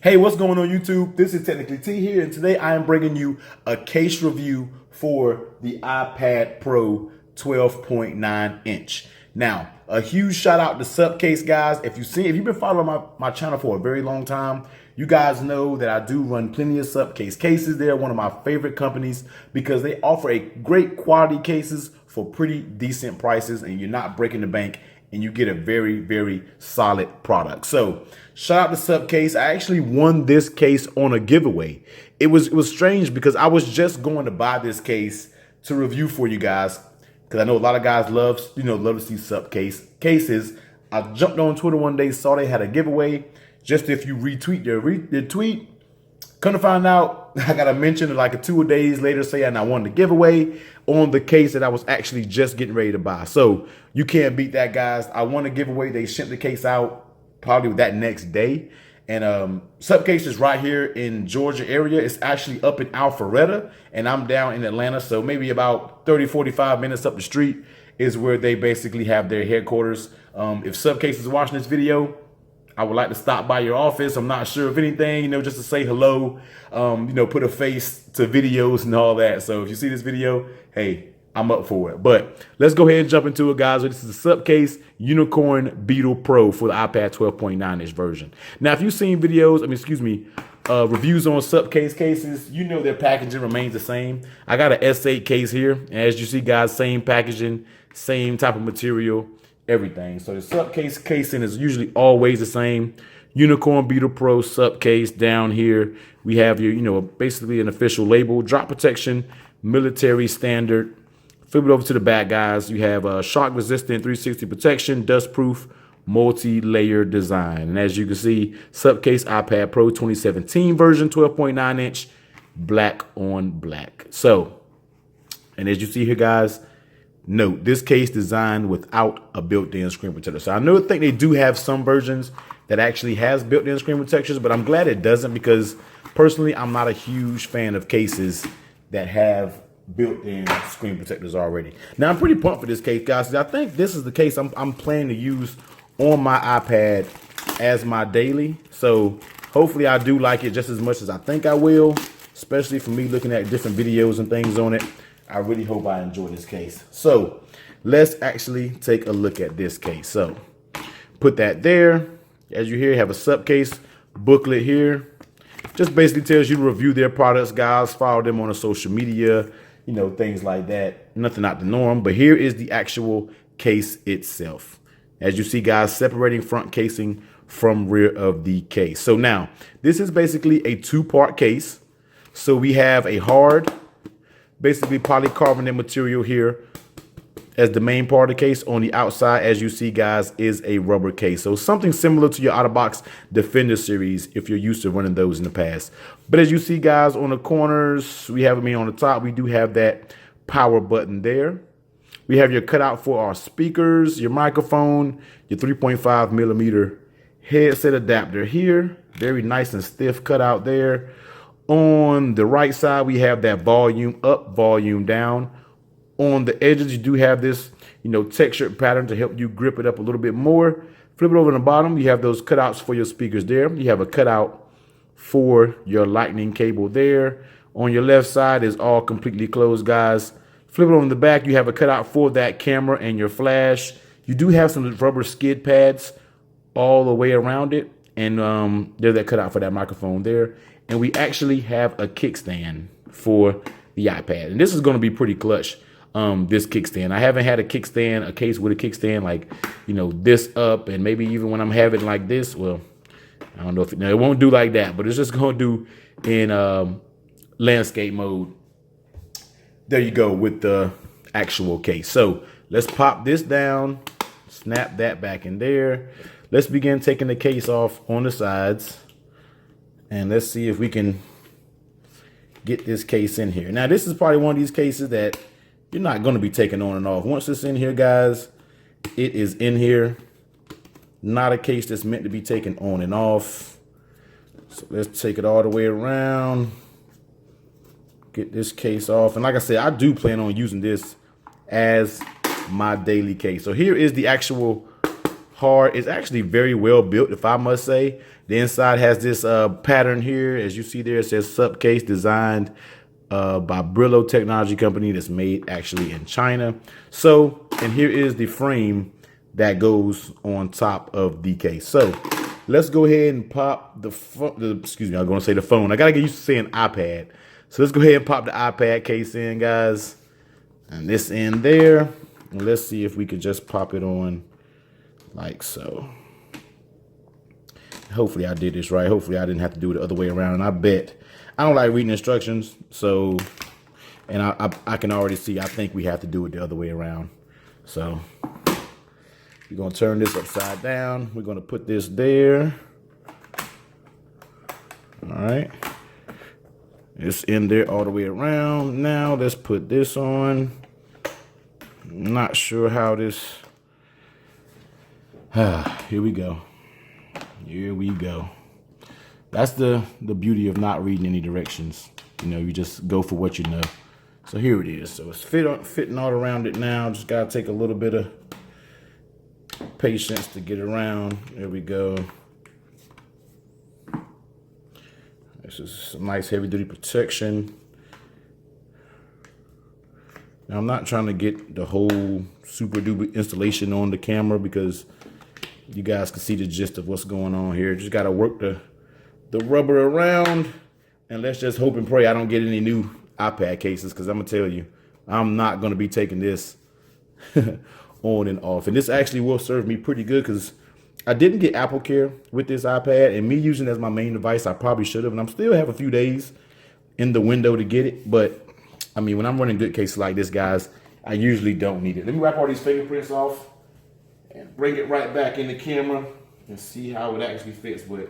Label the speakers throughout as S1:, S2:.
S1: Hey, what's going on YouTube? This is Technically T here, and today I am bringing you a case review for the iPad Pro 12.9 inch. Now, a huge shout out to Supcase, guys. If you've been following my channel for a very long time, you guys know that I do run plenty of Supcase cases. They're one of my favorite companies because they offer a great quality cases for pretty decent prices, and you're not breaking the bank, and you get a very, very solid product. So shout out to Supcase. I actually won this case on a giveaway. It was strange because I was just going to buy this case to review for you guys, because I know a lot of guys love to see Supcase cases. I jumped on Twitter one day, saw they had a giveaway. Just if you retweet their tweet, come to find out, I got a mention like 2 days later saying I won the giveaway on the case that I was actually just getting ready to buy. So you can't beat that, guys. I won a giveaway. They shipped the case out probably that next day. And Supcase is right here in Georgia area. It's actually up in Alpharetta, and I'm down in Atlanta. So maybe about 30, 45 minutes up the street is where they basically have their headquarters. If Supcase is watching this video, I would like to stop by your office. I'm not sure of anything, just to say hello, put a face to videos and all that. So if you see this video, hey, I'm up for it. But let's go ahead and jump into it, guys. This is the Supcase Unicorn Beetle Pro for the iPad 12.9 inch version. Now, if you've seen videos, reviews on Supcase cases, you know their packaging remains the same. I got an S8 case here. And as you see, guys, same packaging, same type of material, everything. So the Supcase casing is usually always the same. Unicorn Beetle Pro Supcase. Down here we have your, basically an official label, drop protection, military standard. Flip it over to the back, guys. You have a shock resistant 360 protection, dust proof, multi-layer design. And as you can see, Supcase iPad Pro 2017 version, 12.9 inch, black on black. So, and as you see here, guys, note, this case designed without a built-in screen protector. So I think they do have some versions that actually has built-in screen protectors, but I'm glad it doesn't, because personally, I'm not a huge fan of cases that have built-in screen protectors already. Now, I'm pretty pumped for this case, guys. I think this is the case I'm planning to use on my iPad as my daily. So hopefully I do like it just as much as I think I will, especially for me looking at different videos and things on it. I really hope I enjoy this case. So let's actually take a look at this case. So put that there. As you hear, have a Supcase booklet here. Just basically tells you to review their products, guys. Follow them on a social media, things like that. Nothing out the norm. But here is the actual case itself. As you see, guys, separating front casing from rear of the case. So now, this is basically a 2-part case. So we have a hard, basically polycarbonate material here as the main part of the case. On the outside, as you see, guys, is a rubber case. So something similar to your out-of-box Defender series if you're used to running those in the past. But as you see, guys, on the corners, we have on the top, we do have that power button there. We have your cutout for our speakers, your microphone, your 3.5 millimeter headset adapter here. Very nice and stiff cutout there. On the right side, we have that volume up, volume down. On the edges, you do have this, textured pattern to help you grip it up a little bit more. Flip it over to the bottom, you have those cutouts for your speakers there. You have a cutout for your lightning cable there. On your left side is all completely closed, guys. Flip it over to the back, you have a cutout for that camera and your flash. You do have some rubber skid pads all the way around it. And there's that cutout for that microphone there. And we actually have a kickstand for the iPad. And this is going to be pretty clutch, this kickstand. I haven't had a case with a kickstand like, this up, and maybe even when I'm having like this, well, I don't know if it won't do like that, but it's just going to do in landscape mode. There you go with the actual case. So let's pop this down, snap that back in there. Let's begin taking the case off on the sides. And let's see if we can get this case in here. Now, this is probably one of these cases that you're not going to be taking on and off. Once it's in here, guys, it is in here. Not a case that's meant to be taken on and off. So let's take it all the way around. Get this case off. And like I said, I do plan on using this as my daily case. So here is the actual hard. It's actually very well built, if I must say. The inside has this pattern here. As you see there, it says Supcase, designed by Brillo Technology Company, that's made actually in China. So, and here is the frame that goes on top of the case. So let's go ahead and pop excuse me, I'm going to say the phone. I got to get used to saying iPad. So let's go ahead and pop the iPad case in, guys. And this in there. And let's see if we could just pop it on like so. Hopefully I did this right. Hopefully I didn't have to do it the other way around. And I bet I don't like reading instructions. So, and I can already see, I think we have to do it the other way around. So we're going to turn this upside down. We're going to put this there. All right. It's in there all the way around. Now let's put this on. Not sure how this. Here we go. Here we go. That's the beauty of not reading any directions. You know, you just go for what you know. So here it is. So it's fitting all around it now. Just got to take a little bit of patience to get around. There we go. This is some nice heavy duty protection. Now I'm not trying to get the whole super duper installation on the camera because you guys can see the gist of what's going on here. Just got to work the rubber around, and let's just hope and pray I don't get any new iPad cases, because I'm going to tell you, I'm not going to be taking this on and off. And this actually will serve me pretty good because I didn't get Apple Care with this iPad, and me using it as my main device, I probably should have. And I'm still have a few days in the window to get it. But I mean, when I'm running good cases like this, guys, I usually don't need it. Let me wipe all these fingerprints off and bring it right back in the camera and see how it actually fits. But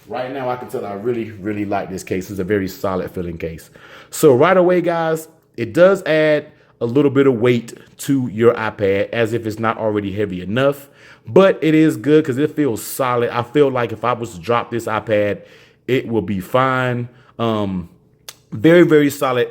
S1: right now I can tell I really, really like this case. It's a very solid filling case. So right away, guys, it does add a little bit of weight to your iPad, as if it's not already heavy enough. But it is good because it feels solid. I feel like if I was to drop this iPad, it will be fine. Very, very solid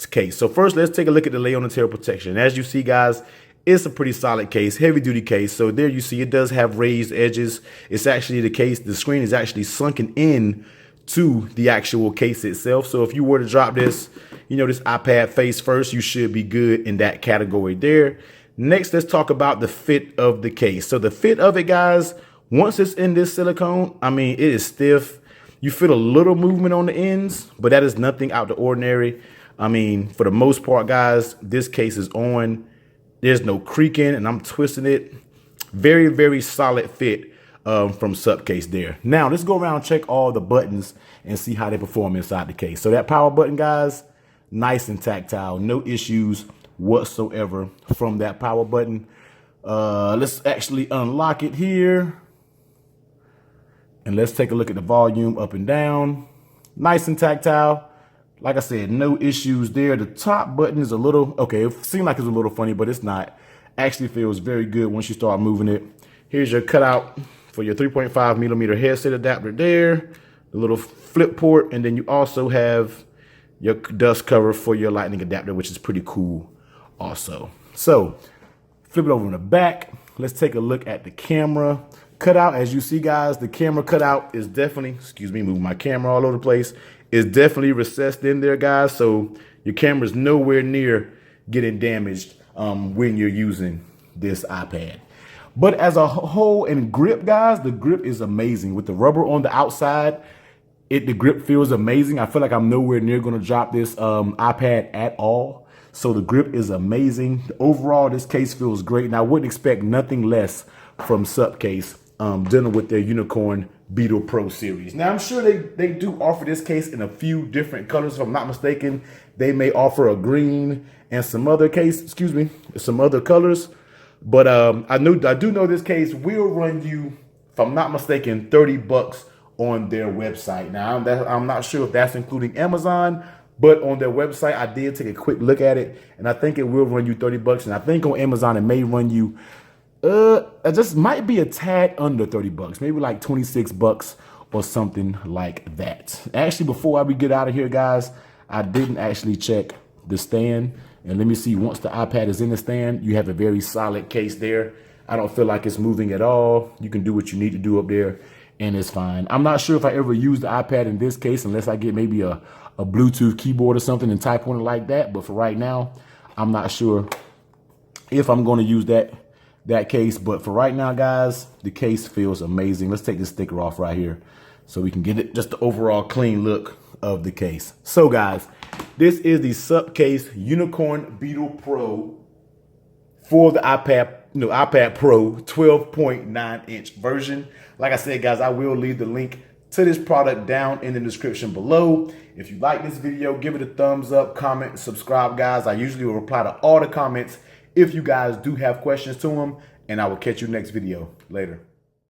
S1: case. So first, let's take a look at the lay on the tail protection. As you see, guys, it's a pretty solid case, heavy duty case. So there you see it does have raised edges. It's actually the case, the screen is actually sunken in to the actual case itself. So if you were to drop this, you know, this iPad face first, you should be good in that category there. Next, let's talk about the fit of the case. So the fit of it, guys, once it's in this silicone, I mean, it is stiff. You feel a little movement on the ends, but that is nothing out of the ordinary. I mean, for the most part, guys, this case is on. There's no creaking, and I'm twisting it. Very, very solid fit from Supcase there. Now, let's go around and check all the buttons and see how they perform inside the case. So that power button, guys, nice and tactile. No issues whatsoever from that power button. Let's actually unlock it here. And let's take a look at the volume up and down. Nice and tactile. Like I said, no issues there. The top button is a little, okay, it seemed like it's a little funny, but it's not. Actually feels very good once you start moving it. Here's your cutout for your 3.5 millimeter headset adapter there. The little flip port, and then you also have your dust cover for your lightning adapter, which is pretty cool also. So flip it over in the back. Let's take a look at the camera cutout. As you see, guys, the camera cutout is definitely, excuse me, moving my camera all over the place, is definitely recessed in there, guys. So your camera's nowhere near getting damaged when you're using this iPad. But as a whole and grip, guys, the grip is amazing. With the rubber on the outside, the grip feels amazing. I feel like I'm nowhere near going to drop this iPad at all. So the grip is amazing. Overall, this case feels great. And I wouldn't expect nothing less from Supcase dealing with their Unicorn Beetle Pro series. Now, I'm sure they do offer this case in a few different colors. If I'm not mistaken, they may offer a green and some other colors. But I do know this case will run you, if I'm not mistaken, $30 on their website. Now, I'm not sure if that's including Amazon, but on their website, I did take a quick look at it, and I think it will run you $30. And I think on Amazon, it may run you, it just might be a tad under $30, maybe like $26 or something like that. Actually, before we get out of here, guys, I didn't actually check the stand. And let me see, once the iPad is in the stand, you have a very solid case there. I don't feel like it's moving at all. You can do what you need to do up there and it's fine. I'm not sure if I ever use the iPad in this case unless I get maybe a Bluetooth keyboard or something and type on it like that. But for right now, I'm not sure if I'm going to use that case. But for right now, guys, the case feels amazing. Let's take this sticker off right here so we can get it just the overall clean look of the case. So guys, this is the Supcase Unicorn Beetle Pro for the iPad Pro 12.9 inch version. Like I said, guys, I will leave the link to this product down in the description below. If you like this video, give it a thumbs up, comment, subscribe, guys. I usually will reply to all the comments if you guys do have questions to them, and I will catch you next video. Later.